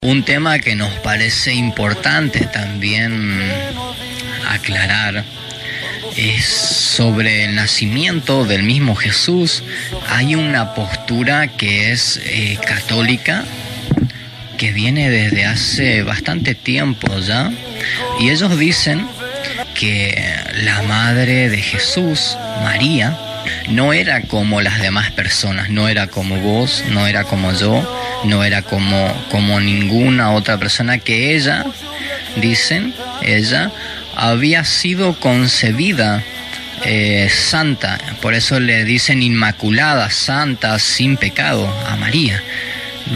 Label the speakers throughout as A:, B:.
A: Un tema que nos parece importante también aclarar es sobre el nacimiento del mismo Jesús. Hay una postura que es católica, que viene desde hace bastante tiempo ya, y ellos dicen que la madre de Jesús, María, no era como las demás personas, no era como vos, no era como yo, no era como ninguna otra persona, que ella, dicen, ella había sido concebida santa, por eso le dicen inmaculada, santa, sin pecado a María.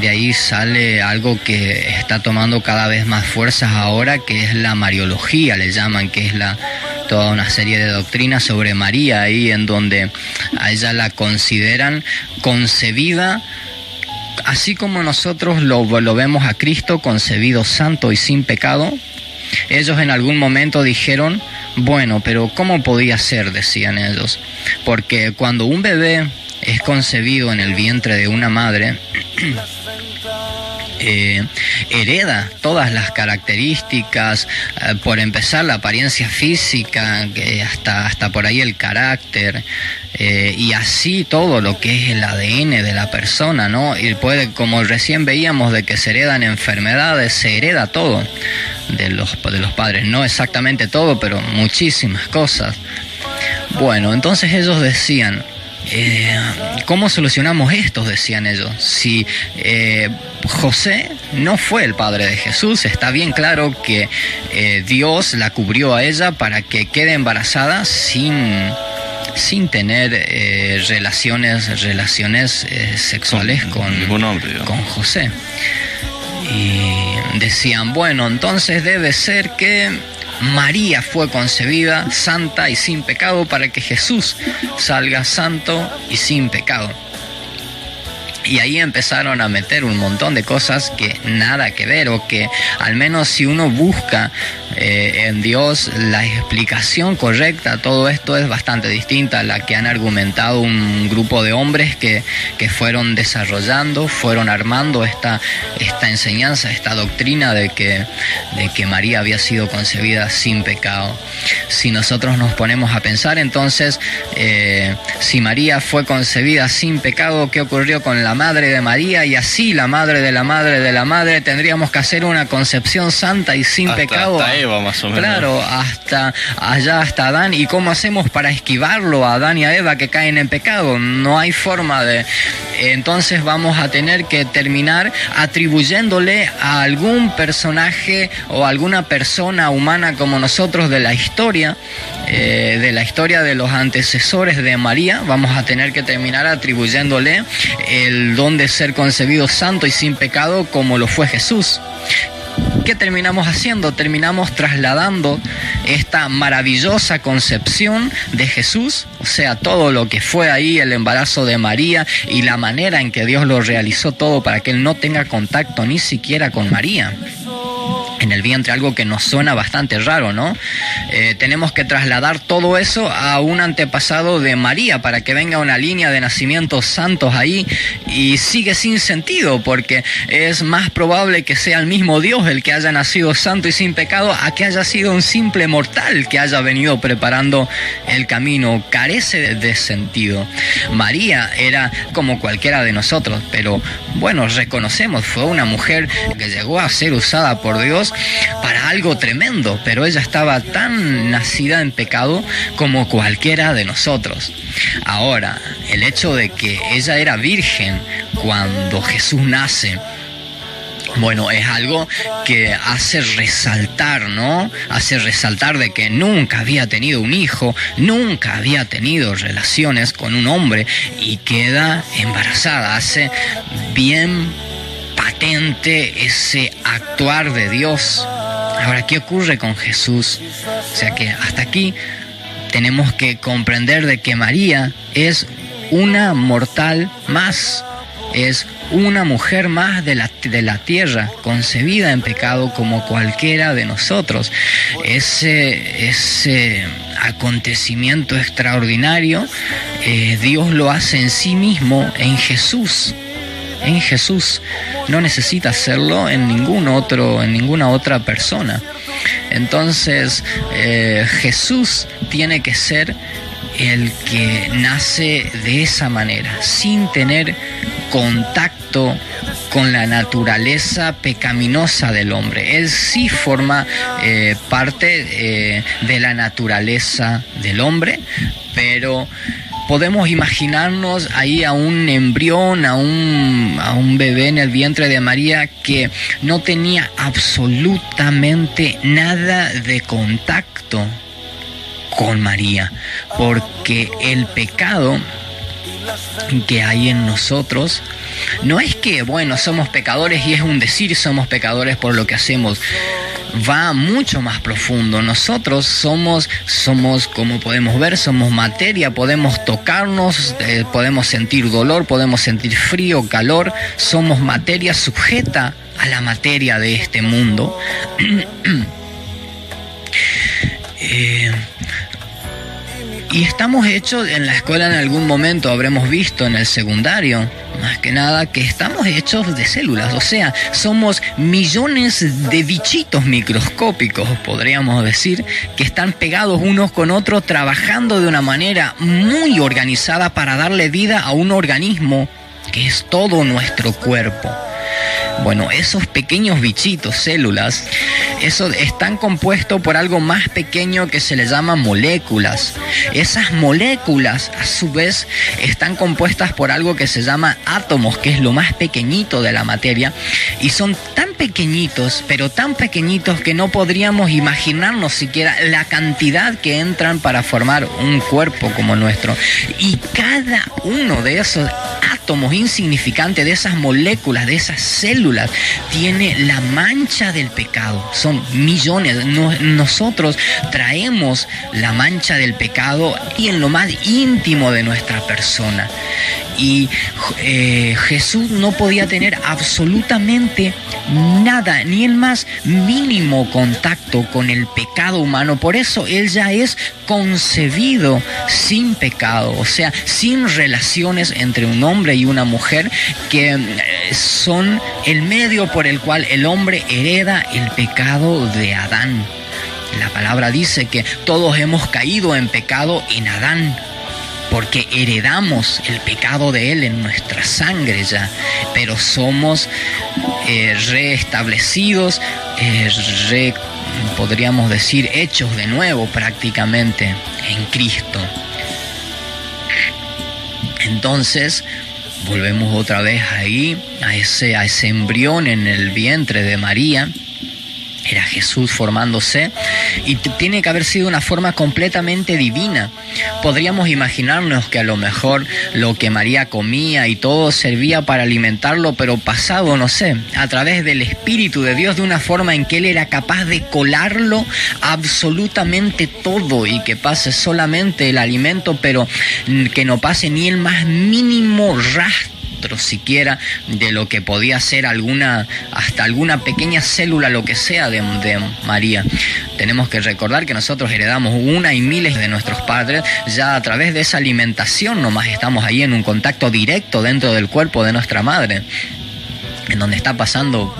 A: De ahí sale algo que está tomando cada vez más fuerzas ahora, que es la mariología, le llaman, que es toda una serie de doctrinas sobre María, ahí en donde a ella la consideran concebida, así como nosotros lo vemos a Cristo concebido santo y sin pecado. Ellos en algún momento dijeron, bueno, pero ¿cómo podía ser?, decían ellos, porque cuando un bebé es concebido en el vientre de una madre, hereda todas las características, por empezar la apariencia física, hasta por ahí el carácter, y así todo lo que es el ADN de la persona, ¿no? Y puede, como recién veíamos, de que se heredan enfermedades, se hereda todo de los padres, no exactamente todo, pero muchísimas cosas. Bueno, entonces ellos decían, ¿cómo solucionamos esto?, decían ellos. Si José no fue el padre de Jesús, está bien claro que Dios la cubrió a ella para que quede embarazada sin tener relaciones sexuales con José. Y decían, bueno, entonces debe ser que María fue concebida santa y sin pecado para que Jesús salga santo y sin pecado. Y ahí empezaron a meter un montón de cosas que nada que ver, o que al menos si uno busca en Dios la explicación correcta, todo esto es bastante distinta a la que han argumentado un grupo de hombres que fueron desarrollando, fueron armando esta enseñanza, esta doctrina de que María había sido concebida sin pecado. Si nosotros nos ponemos a pensar, entonces, si María fue concebida sin pecado, ¿qué ocurrió con la madre de María? Y así la madre de la madre de la madre, tendríamos que hacer una concepción santa y sin pecado.
B: Hasta Eva, más o menos.
A: Claro, hasta Adán. ¿Y cómo hacemos para esquivarlo a Adán y a Eva que caen en pecado? No hay forma de... Entonces vamos a tener que terminar atribuyéndole a algún personaje o alguna persona humana como nosotros de la historia de los antecesores de María. Vamos a tener que terminar atribuyéndole el don de ser concebido santo y sin pecado como lo fue Jesús. ¿Qué terminamos haciendo? Terminamos trasladando esta maravillosa concepción de Jesús, o sea, todo lo que fue ahí, el embarazo de María y la manera en que Dios lo realizó todo para que Él no tenga contacto ni siquiera con María en el vientre, algo que nos suena bastante raro, ¿no? Tenemos que trasladar todo eso a un antepasado de María para que venga una línea de nacimientos santos ahí, y sigue sin sentido, porque es más probable que sea el mismo Dios el que haya nacido santo y sin pecado a que haya sido un simple mortal que haya venido preparando el camino. Carece de sentido. María era como cualquiera de nosotros, pero bueno, reconocemos, fue una mujer que llegó a ser usada por Dios para algo tremendo, pero ella estaba tan nacida en pecado como cualquiera de nosotros. Ahora, el hecho de que ella era virgen cuando Jesús nace, bueno, es algo que hace resaltar, ¿no? Hace resaltar de que nunca había tenido un hijo, nunca había tenido relaciones con un hombre y queda embarazada. Hace bien patente ese actuar de Dios. Ahora, ¿qué ocurre con Jesús? O sea que hasta aquí tenemos que comprender de que María es una mortal más, es una mujer más de la tierra, concebida en pecado como cualquiera de nosotros. Ese acontecimiento extraordinario, Dios lo hace en sí mismo, en Jesús. en Jesús. No necesita hacerlo en ninguna otra persona. Entonces, Jesús tiene que ser el que nace de esa manera, sin tener contacto con la naturaleza pecaminosa del hombre. Él sí forma parte de la naturaleza del hombre, pero podemos imaginarnos ahí a un embrión, a un bebé en el vientre de María que no tenía absolutamente nada de contacto con María, porque el pecado que hay en nosotros no es que, bueno, somos pecadores y es un decir somos pecadores por lo que hacemos. Va mucho más profundo. Nosotros somos, como podemos ver, somos materia, podemos tocarnos, podemos sentir dolor, podemos sentir frío, calor. Somos materia sujeta a la materia de este mundo. Y estamos hechos, en la escuela en algún momento habremos visto, en el secundario, más que nada, que estamos hechos de células. O sea, somos millones de bichitos microscópicos, podríamos decir, que están pegados unos con otros, trabajando de una manera muy organizada para darle vida a un organismo que es todo nuestro cuerpo. Bueno, esos pequeños bichitos, células, están compuestos por algo más pequeño que se le llama moléculas. Esas moléculas, a su vez, están compuestas por algo que se llama átomos, que es lo más pequeñito de la materia, y son tan pequeñitos, pero tan pequeñitos que no podríamos imaginarnos siquiera la cantidad que entran para formar un cuerpo como nuestro. Y cada uno de esos átomos insignificantes, de esas moléculas, de esas células, tiene la mancha del pecado. Son millones. Nosotros traemos la mancha del pecado y en lo más íntimo de nuestra persona. Y Jesús no podía tener absolutamente nada, ni el más mínimo contacto con el pecado humano. Por eso Él ya es concebido sin pecado, o sea, sin relaciones entre un hombre y una mujer, que son el medio por el cual el hombre hereda el pecado de Adán. La palabra dice que todos hemos caído en pecado en Adán, porque heredamos el pecado de él en nuestra sangre ya, pero somos reestablecidos, podríamos decir, hechos de nuevo prácticamente en Cristo. Entonces, volvemos otra vez ahí, a ese embrión en el vientre de María. Era Jesús formándose, y tiene que haber sido una forma completamente divina. Podríamos imaginarnos que a lo mejor lo que María comía y todo servía para alimentarlo, pero pasado, no sé, a través del Espíritu de Dios, de una forma en que Él era capaz de colarlo absolutamente todo, y que pase solamente el alimento, pero que no pase ni el más mínimo rastro siquiera de lo que podía ser hasta alguna pequeña célula, lo que sea de María. Tenemos que recordar que nosotros heredamos una y miles de nuestros padres. Ya a través de esa alimentación nomás estamos ahí en un contacto directo dentro del cuerpo de nuestra madre, en donde está pasando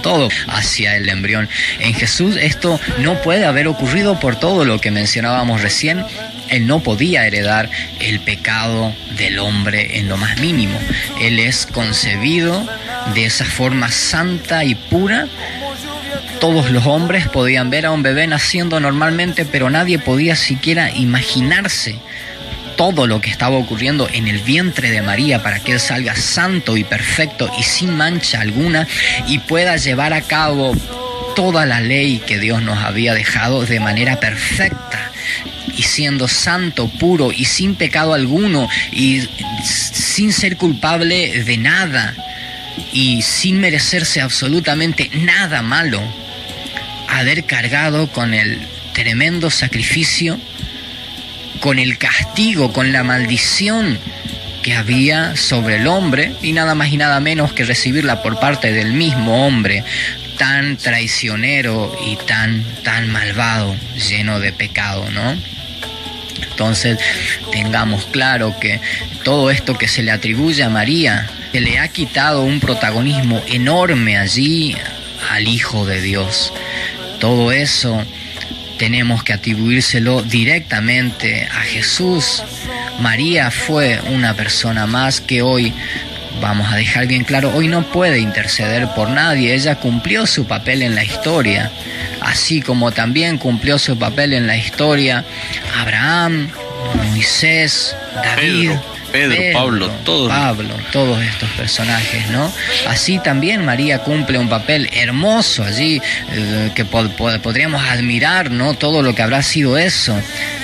A: todo hacia el embrión. En Jesús esto no puede haber ocurrido por todo lo que mencionábamos recién. Él no podía heredar el pecado del hombre en lo más mínimo. Él es concebido de esa forma santa y pura. Todos los hombres podían ver a un bebé naciendo normalmente, pero nadie podía siquiera imaginarse todo lo que estaba ocurriendo en el vientre de María para que Él salga santo y perfecto y sin mancha alguna, y pueda llevar a cabo toda la ley que Dios nos había dejado de manera perfecta, y siendo santo, puro y sin pecado alguno, y sin ser culpable de nada, y sin merecerse absolutamente nada malo, haber cargado con el tremendo sacrificio, con el castigo, con la maldición que había sobre el hombre, y nada más y nada menos que recibirla por parte del mismo hombre, tan traicionero y tan malvado, lleno de pecado, ¿no? Entonces, tengamos claro que todo esto que se le atribuye a María Se le ha quitado un protagonismo enorme allí al Hijo de Dios. Todo eso tenemos que atribuírselo directamente a Jesús. María fue una persona más que hoy, vamos a dejar bien claro, hoy no puede interceder por nadie. Ella cumplió su papel en la historia, así como también cumplió su papel en la historia Abraham, Moisés, David,
B: Pedro, Pablo,
A: todos estos personajes, ¿no? Así también María cumple un papel hermoso allí, que podríamos admirar, ¿no? Todo lo que habrá sido eso,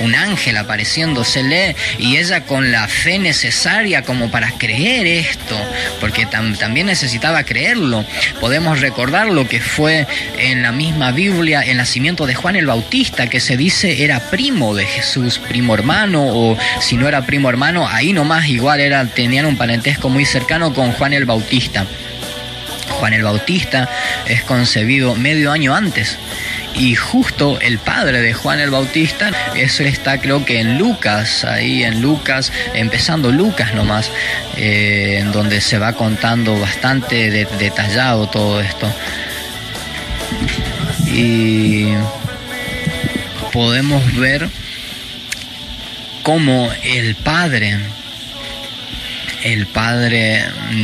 A: un ángel apareciéndosele, y ella con la fe necesaria como para creer esto, porque también necesitaba creerlo. Podemos recordar lo que fue en la misma Biblia el nacimiento de Juan el Bautista, que se dice era primo de Jesús, primo hermano, o si no era primo hermano, ahí nomás igual tenían un parentesco muy cercano con Juan el Bautista. Juan el Bautista es concebido medio año antes, y justo el padre de Juan el Bautista, eso está creo que en Lucas, ahí en Lucas, empezando Lucas nomás, en donde se va contando bastante detallado todo esto. Y podemos ver cómo el padre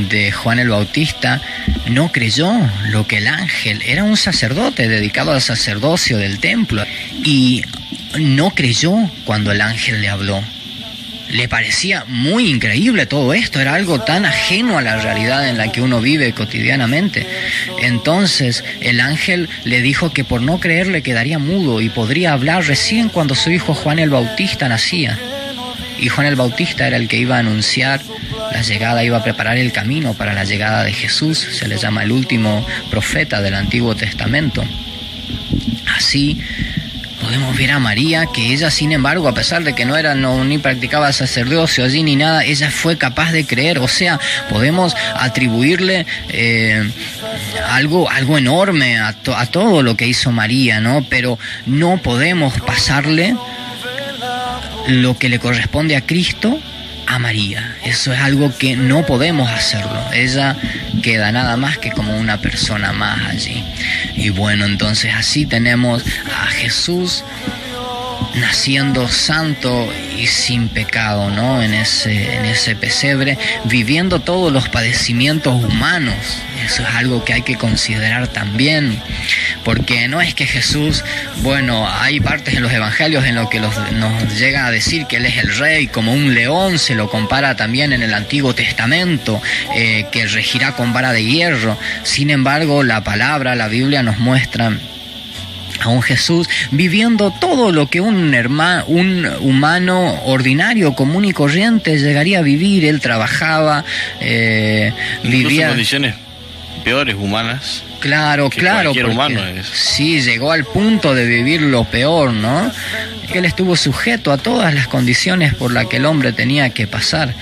A: de Juan el Bautista no creyó lo que el ángel, era un sacerdote dedicado al sacerdocio del templo, y no creyó cuando el ángel le habló. Le parecía muy increíble todo esto, era algo tan ajeno a la realidad en la que uno vive cotidianamente. Entonces el ángel le dijo que por no creer le quedaría mudo y podría hablar recién cuando su hijo Juan el Bautista nacía. Y Juan el Bautista era el que iba a anunciar la llegada, iba a preparar el camino para la llegada de Jesús. Se le llama el último profeta del Antiguo Testamento. Así podemos ver a María, que ella, sin embargo, a pesar de que ni practicaba sacerdocio allí ni nada, ella fue capaz de creer. O sea, podemos atribuirle algo enorme a todo lo que hizo María, ¿no? Pero no podemos pasarle lo que le corresponde a Cristo a María. Eso es algo que no podemos hacerlo. Ella queda nada más que como una persona más allí. Y bueno, entonces así tenemos a Jesús naciendo santo y sin pecado, ¿no? En ese pesebre, viviendo todos los padecimientos humanos. Eso es algo que hay que considerar también, porque no es que Jesús, bueno, hay partes en los evangelios en lo que nos llega a decir que Él es el rey, como un león, se lo compara también en el Antiguo Testamento, que regirá con vara de hierro. Sin embargo, la Biblia nos muestra a un Jesús viviendo todo lo que un humano ordinario, común y corriente llegaría a vivir. Él trabajaba, vivía
B: en condiciones peores humanas.
A: Claro,
B: cualquier humano es.
A: Sí, llegó al punto de vivir lo peor, ¿no? Él estuvo sujeto a todas las condiciones por las que el hombre tenía que pasar,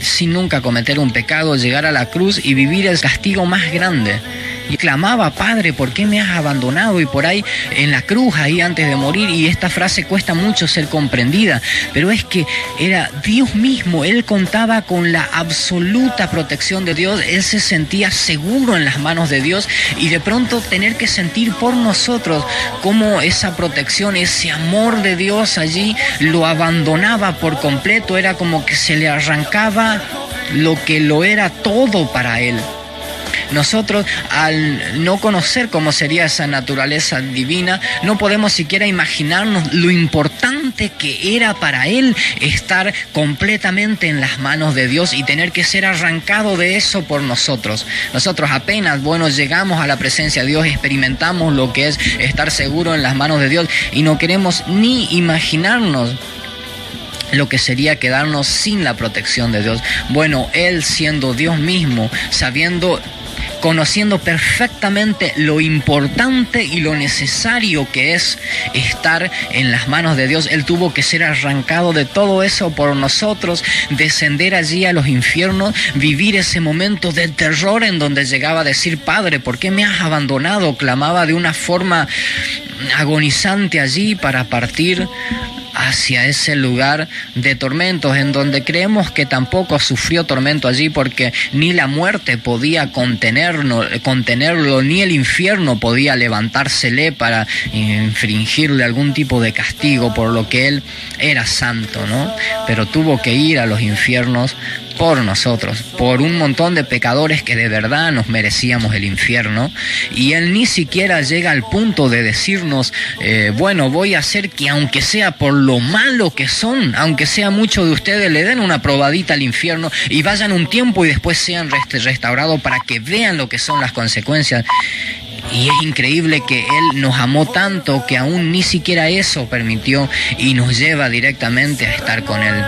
A: sin nunca cometer un pecado, llegar a la cruz y vivir el castigo más grande. Y clamaba: Padre, ¿por qué me has abandonado? Y por ahí en la cruz, ahí antes de morir, y esta frase cuesta mucho ser comprendida, pero es que era Dios mismo. Él contaba con la absoluta protección de Dios. Él se sentía seguro en las manos de Dios, y de pronto tener que sentir por nosotros cómo esa protección, ese amor de Dios allí lo abandonaba por completo. Era como que se le arrancaba lo que lo era todo para Él. Nosotros, al no conocer cómo sería esa naturaleza divina, no podemos siquiera imaginarnos lo importante que era para Él estar completamente en las manos de Dios y tener que ser arrancado de eso por nosotros. Nosotros apenas, llegamos a la presencia de Dios, experimentamos lo que es estar seguro en las manos de Dios, y no queremos ni imaginarnos lo que sería quedarnos sin la protección de Dios. Bueno, Él, siendo Dios mismo, conociendo perfectamente lo importante y lo necesario que es estar en las manos de Dios, Él tuvo que ser arrancado de todo eso por nosotros, descender allí a los infiernos, vivir ese momento de terror en donde llegaba a decir: Padre, ¿por qué me has abandonado? Clamaba de una forma agonizante allí para partir hacia ese lugar de tormentos, en donde creemos que tampoco sufrió tormento allí, porque ni la muerte podía contenerlo, ni el infierno podía levantársele para infringirle algún tipo de castigo, por lo que él era santo, ¿no? Pero tuvo que ir a los infiernos por nosotros, por un montón de pecadores que de verdad nos merecíamos el infierno, y él ni siquiera llega al punto de decirnos, bueno, voy a hacer que aunque sea por lo malo que son, aunque sea muchos de ustedes, le den una probadita al infierno y vayan un tiempo y después sean restaurados para que vean lo que son las consecuencias. Y es increíble que Él nos amó tanto que aún ni siquiera eso permitió, y nos lleva directamente a estar con Él.